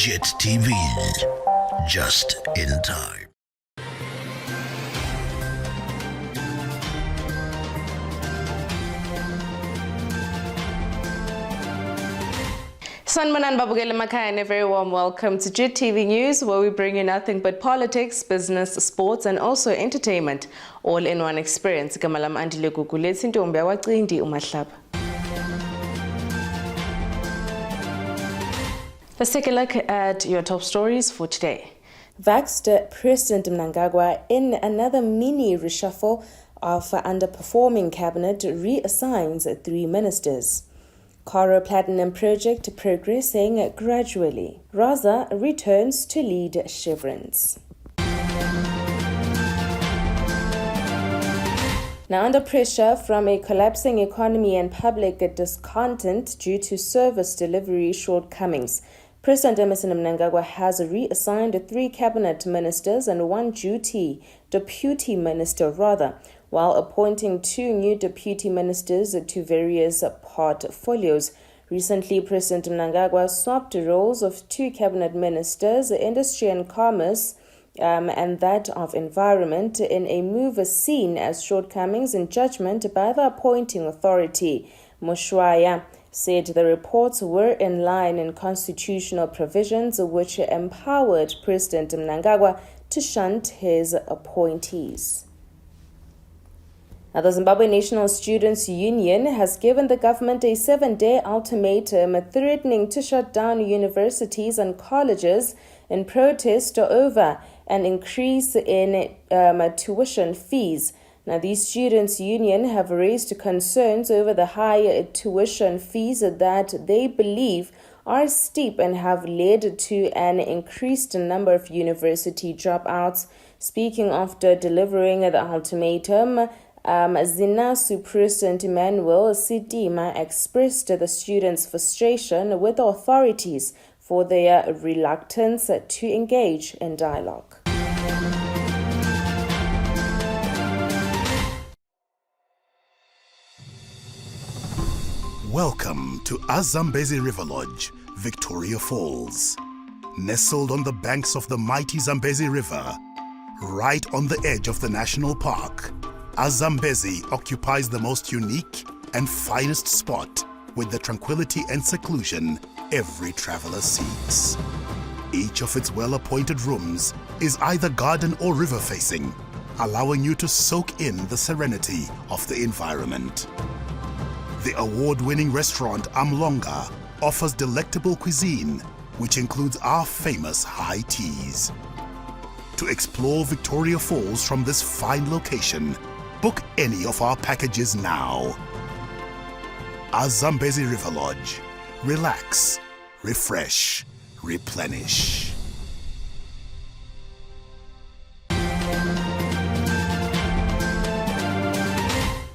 JIT-TV, just in time. Sanmanan Babugele Makai and a very warm welcome to JIT-TV News, where we bring you nothing but politics, business, sports and also entertainment, all in one experience. Kamalam Andile Guguletsi Ntombi awacindi umahlaba. Let's take a look at your top stories for today. Vexed President Mnangagwa in another mini reshuffle of underperforming cabinet reassigns 3 ministers. Karo Platinum Project progressing gradually. Raza returns to lead Chevrons. Now under pressure from a collapsing economy and public discontent due to service delivery shortcomings, President Emmerson Mnangagwa has reassigned 3 cabinet ministers and 1 deputy minister while appointing 2 new deputy ministers to various portfolios. Recently, President Mnangagwa swapped roles of 2 cabinet ministers, industry and commerce, and that of environment, in a move seen as shortcomings in judgment by the appointing authority. Mushwaya said the reports were in line in constitutional provisions which empowered President Mnangagwa to shunt his appointees. Now, the Zimbabwe National Students' Union has given the government a 7-day ultimatum threatening to shut down universities and colleges in protest over an increase in tuition fees. Now, the Students' Union have raised concerns over the high tuition fees that they believe are steep and have led to an increased number of university dropouts. Speaking after delivering the ultimatum, ZINASU President Emmanuel Sitima expressed the students' frustration with the authorities for their reluctance to engage in dialogue. Welcome to Zambezi River Lodge, Victoria Falls. Nestled on the banks of the mighty Zambezi River, right on the edge of the national park, Zambezi occupies the most unique and finest spot with the tranquility and seclusion every traveler seeks. Each of its well-appointed rooms is either garden or river facing, allowing you to soak in the serenity of the environment. The award-winning restaurant Amlonga offers delectable cuisine, which includes our famous high teas. To explore Victoria Falls from this fine location, book any of our packages now. Zambezi River Lodge. Relax, refresh, replenish.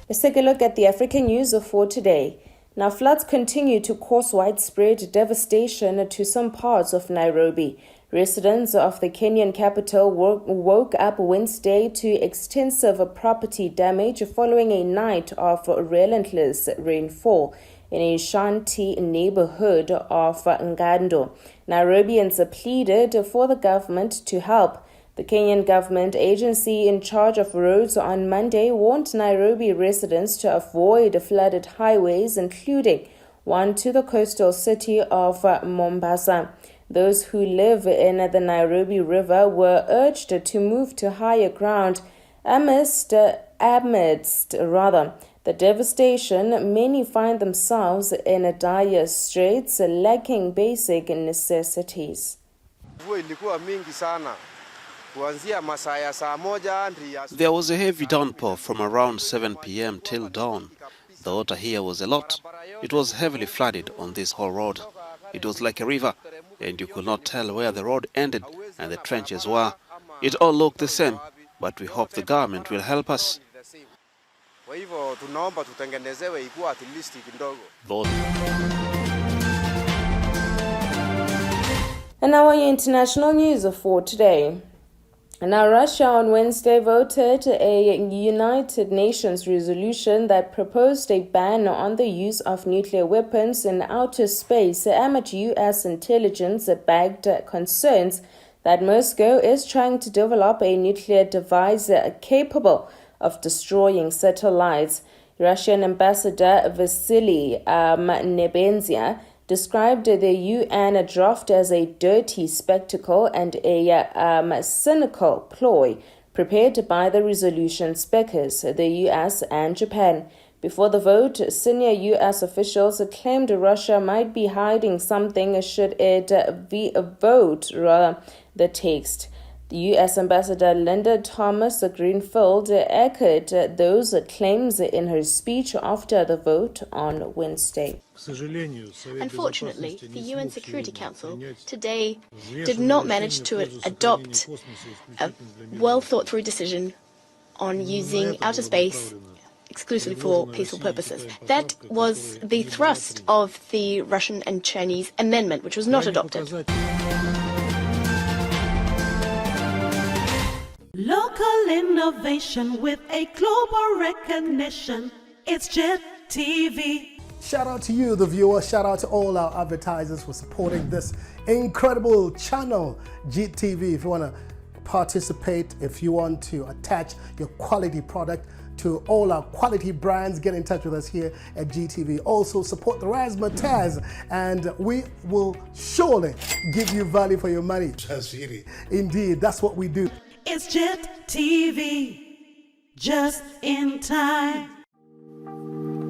Let's take a look at the African news for today. Now, floods continue to cause widespread devastation to some parts of Nairobi. Residents of the Kenyan capital woke up Wednesday to extensive property damage following a night of relentless rainfall in a shanty neighborhood of Ngando. Nairobians pleaded for the government to help. The Kenyan government agency in charge of roads on Monday warned Nairobi residents to avoid flooded highways, including one to the coastal city of Mombasa. Those who live in the Nairobi River were urged to move to higher ground amidst the devastation. Many find themselves in dire straits, lacking basic necessities. There was a heavy downpour from around 7 p.m. till dawn. The water here was a lot. It was heavily flooded on this whole road. It was like a river, and you could not tell where the road ended and the trenches were. It all looked the same, but we hope the government will help us. And now our international news for today. Now, Russia on Wednesday voted a United Nations resolution that proposed a ban on the use of nuclear weapons in outer space amid U.S. intelligence-backed concerns that Moscow is trying to develop a nuclear device capable of destroying satellites. Russian Ambassador Vasily Nebenzia described the UN draft as a dirty spectacle and a cynical ploy prepared by the resolution speakers, the US and Japan. Before the vote, senior US officials claimed Russia might be hiding something should it vote the text. The U.S. Ambassador Linda Thomas-Greenfield echoed those claims in her speech after the vote on Wednesday. Unfortunately, the UN Security Council today did not manage to adopt a well-thought-through decision on using outer space exclusively for peaceful purposes. That was the thrust of the Russian and Chinese amendment, which was not adopted. Local innovation with a global recognition. It's JIT-TV. Shout out to you, the viewer. Shout out to all our advertisers for supporting this incredible channel, JIT-TV. If you want to participate, if you want to attach your quality product to all our quality brands, get in touch with us here at JIT-TV. Also support the razzmatazz, and we will surely give you value for your money. Indeed, that's what we do. It's JIT-TV, just in time.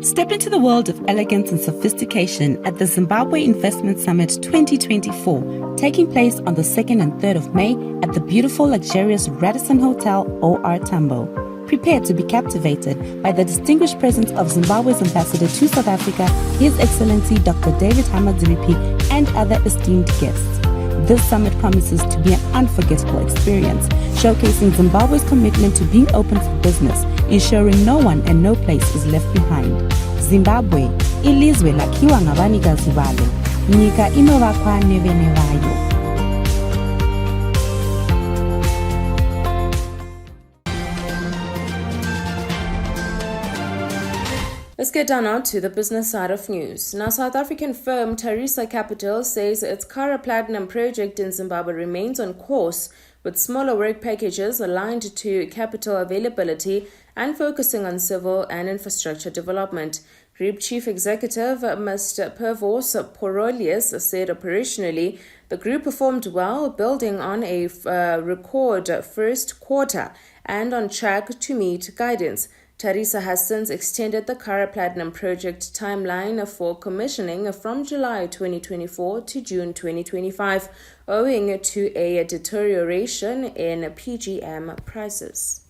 Step into the world of elegance and sophistication at the Zimbabwe Investment Summit 2024, taking place on the 2nd and 3rd of May at the beautiful, luxurious Radisson Hotel, OR Tambo. Prepare to be captivated by the distinguished presence of Zimbabwe's ambassador to South Africa, His Excellency Dr. David Hamadziripi, and other esteemed guests. This summit promises to be an unforgettable experience, showcasing Zimbabwe's commitment to being open for business, ensuring no one and no place is left behind. Zimbabwe, ilizwe lakhiwa ngabanikazi balo, nyika inovakwa nevene vayo. Let's get down now to the business side of news. Now, South African firm Tharisa Capital says its Kara Platinum project in Zimbabwe remains on course, with smaller work packages aligned to capital availability and focusing on civil and infrastructure development. Group Chief Executive Mr. Pervos Porolius said operationally, the group performed well, building on a record first quarter and on track to meet guidance. Tharisa has since extended the Kara Platinum project timeline for commissioning from July 2024 to June 2025, owing to a deterioration in PGM prices.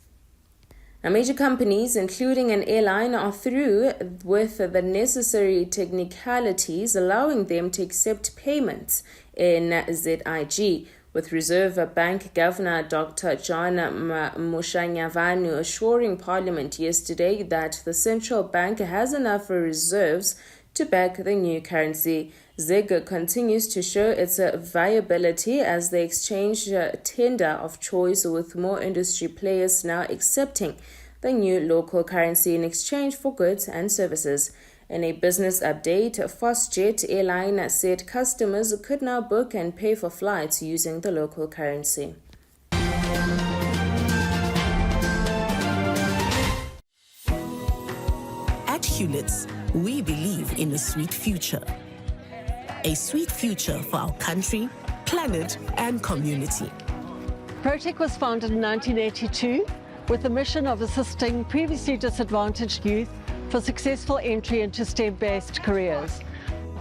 Now, major companies, including an airline, are through with the necessary technicalities, allowing them to accept payments in ZIG, with Reserve Bank Governor Dr. John Mushanyavanu assuring Parliament yesterday that the central bank has enough reserves to back the new currency. ZIG continues to show its viability as the exchange tender of choice, with more industry players now accepting the new local currency in exchange for goods and services. In a business update, Fastjet Airline said customers could now book and pay for flights using the local currency. At Hewlett's, we believe in a sweet future. A sweet future for our country, planet, and community. Protec was founded in 1982 with the mission of assisting previously disadvantaged youth for successful entry into STEM-based careers.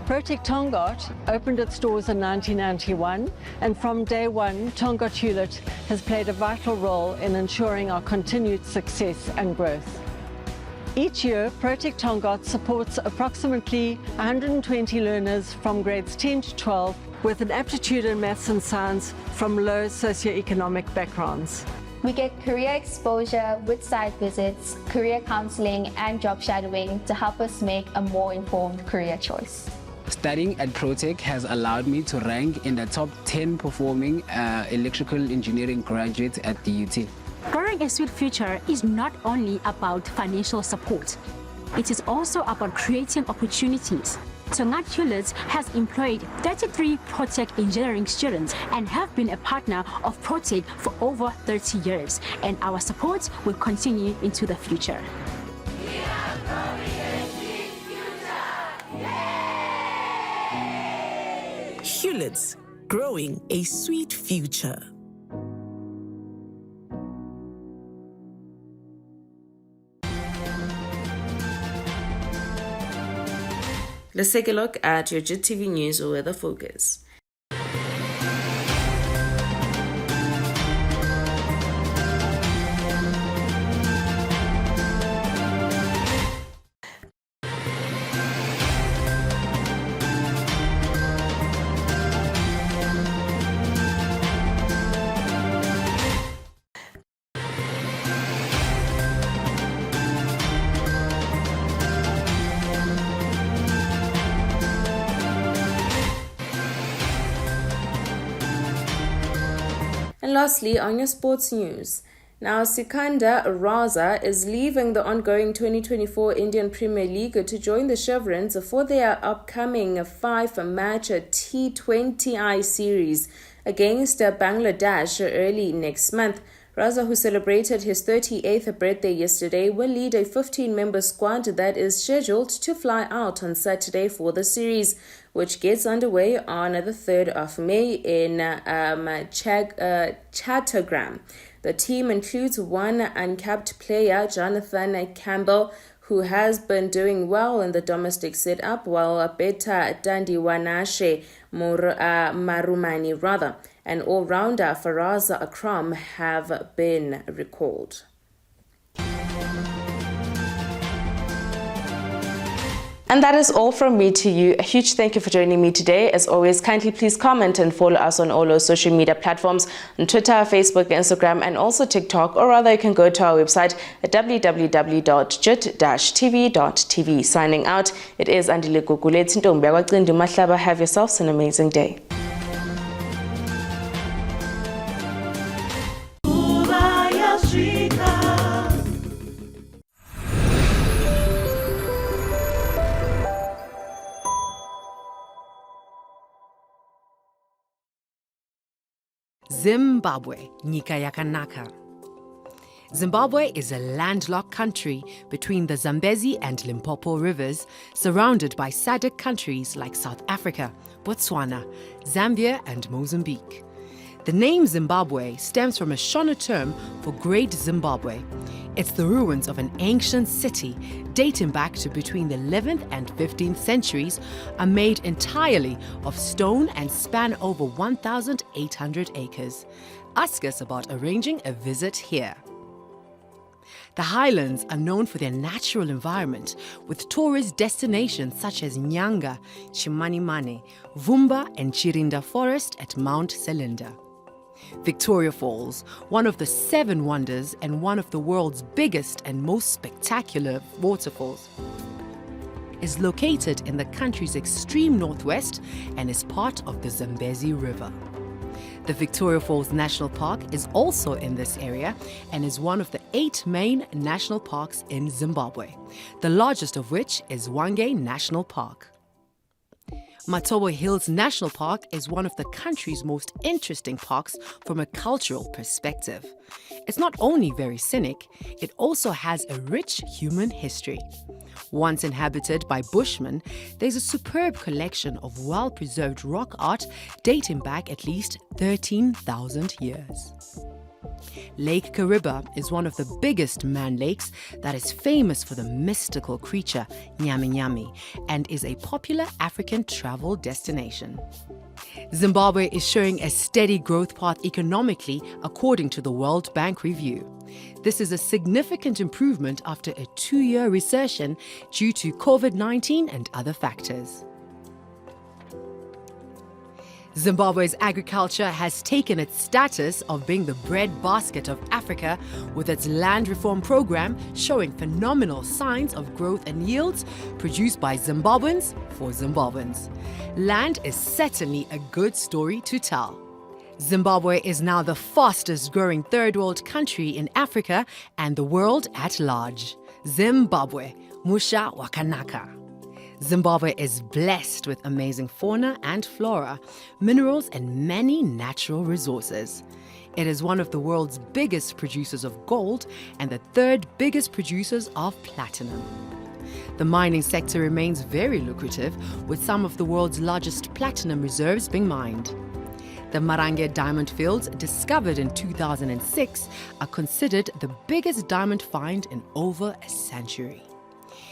Protec Tongaat opened its doors in 1991, and from day one, Tongaat Hewlett has played a vital role in ensuring our continued success and growth. Each year, Protec Tongaat supports approximately 120 learners from grades 10 to 12 with an aptitude in maths and science from low socioeconomic backgrounds. We get career exposure with site visits, career counseling, and job shadowing to help us make a more informed career choice. Studying at Protech has allowed me to rank in the top 10 performing electrical engineering graduates at the UT. Growing a sweet future is not only about financial support. It is also about creating opportunities. Tongat Hewlett has employed 33 Protech engineering students and have been a partner of Protech for over 30 years, and our support will continue into the future. Hewlett's, growing a sweet future. Let's take a look at your JIT-TV News weather focus. And lastly, on your sports news. Now, Sikandar Raza is leaving the ongoing 2024 Indian Premier League to join the Chevrons for their upcoming 5-match T20I series against Bangladesh early next month. Raza, who celebrated his 38th birthday yesterday, will lead a 15-member squad that is scheduled to fly out on Saturday for the series, which gets underway on the 3rd of May in Chattogram. The team includes one uncapped player, Jonathan Campbell, who has been doing well in the domestic setup, while Beta Dandiwanashe Marumani and all-rounder Faraz Akram have been recalled. And that is all from me to you. A huge thank you for joining me today. As always, kindly please comment and follow us on all our social media platforms, on Twitter, Facebook, Instagram, and also TikTok, or rather you can go to our website at www.JIT-TVzw. Signing out, it is Andile Guguletsi Ntombi Yakwacindi Mahlaba. Have yourselves an amazing day. Zimbabwe, Nyika Yakanaka. Zimbabwe is a landlocked country between the Zambezi and Limpopo rivers, surrounded by SADC countries like South Africa, Botswana, Zambia, and Mozambique. The name Zimbabwe stems from a Shona term for Great Zimbabwe. It's the ruins of an ancient city dating back to between the 11th and 15th centuries, are made entirely of stone and span over 1,800 acres. Ask us about arranging a visit here. The highlands are known for their natural environment, with tourist destinations such as Nyanga, Chimanimane, Vumba, and Chirinda Forest at Mount Selinda. Victoria Falls, one of the 7 wonders and one of the world's biggest and most spectacular waterfalls, is located in the country's extreme northwest and is part of the Zambezi River. The Victoria Falls National Park is also in this area and is one of the 8 main national parks in Zimbabwe, the largest of which is Hwange National Park. Matobo Hills National Park is one of the country's most interesting parks from a cultural perspective. It's not only very scenic, it also has a rich human history. Once inhabited by Bushmen, there's a superb collection of well-preserved rock art dating back at least 13,000 years. Lake Kariba is one of the biggest man lakes that is famous for the mystical creature Nyami Nyami and is a popular African travel destination. Zimbabwe is showing a steady growth path economically according to the World Bank review. This is a significant improvement after a 2-year recession due to COVID-19 and other factors. Zimbabwe's agriculture has taken its status of being the breadbasket of Africa, with its land reform program showing phenomenal signs of growth and yields produced by Zimbabweans for Zimbabweans. Land is certainly a good story to tell. Zimbabwe is now the fastest growing third world country in Africa and the world at large. Zimbabwe, Musha Wakanaka. Zimbabwe is blessed with amazing fauna and flora, minerals, and many natural resources. It is one of the world's biggest producers of gold and the third biggest producers of platinum. The mining sector remains very lucrative, with some of the world's largest platinum reserves being mined. The Marange diamond fields, discovered in 2006, are considered the biggest diamond find in over a century.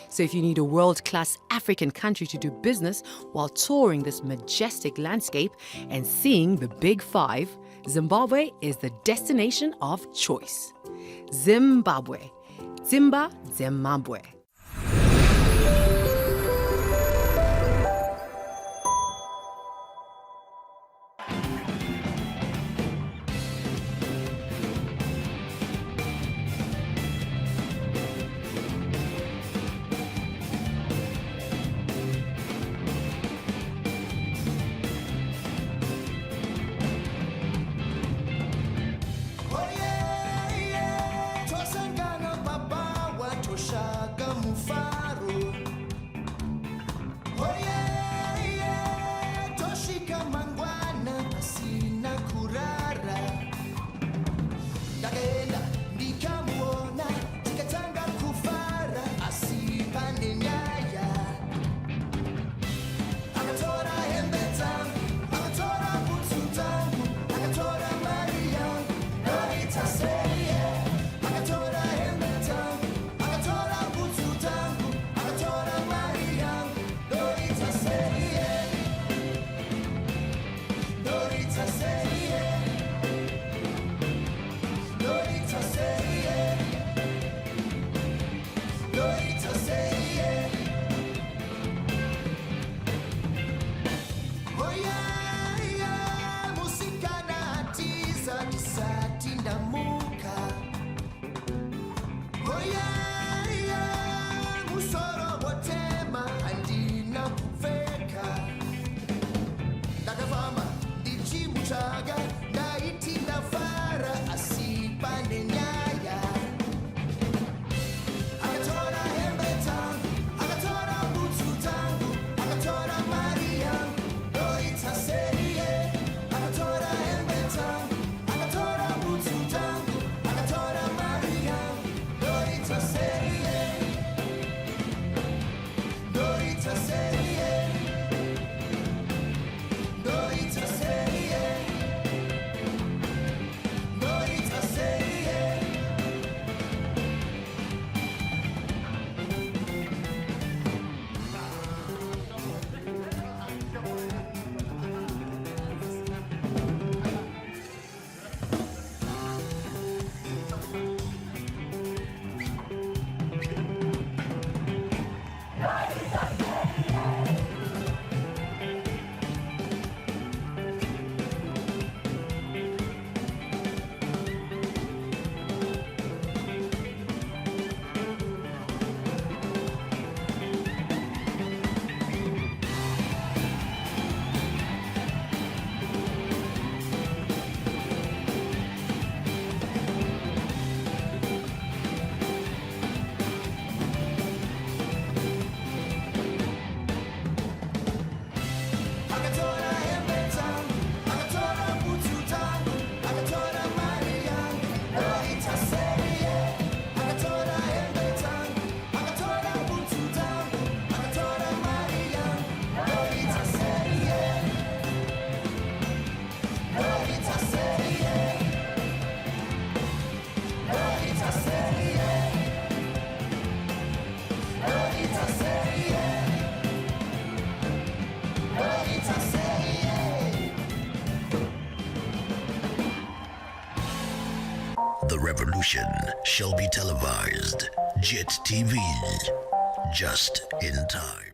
So if you need a world-class African country to do business while touring this majestic landscape and seeing the Big Five, Zimbabwe is the destination of choice. Zimbabwe. Zimba Zimbabwe. The revolution shall be televised. JIT-TV, just in time.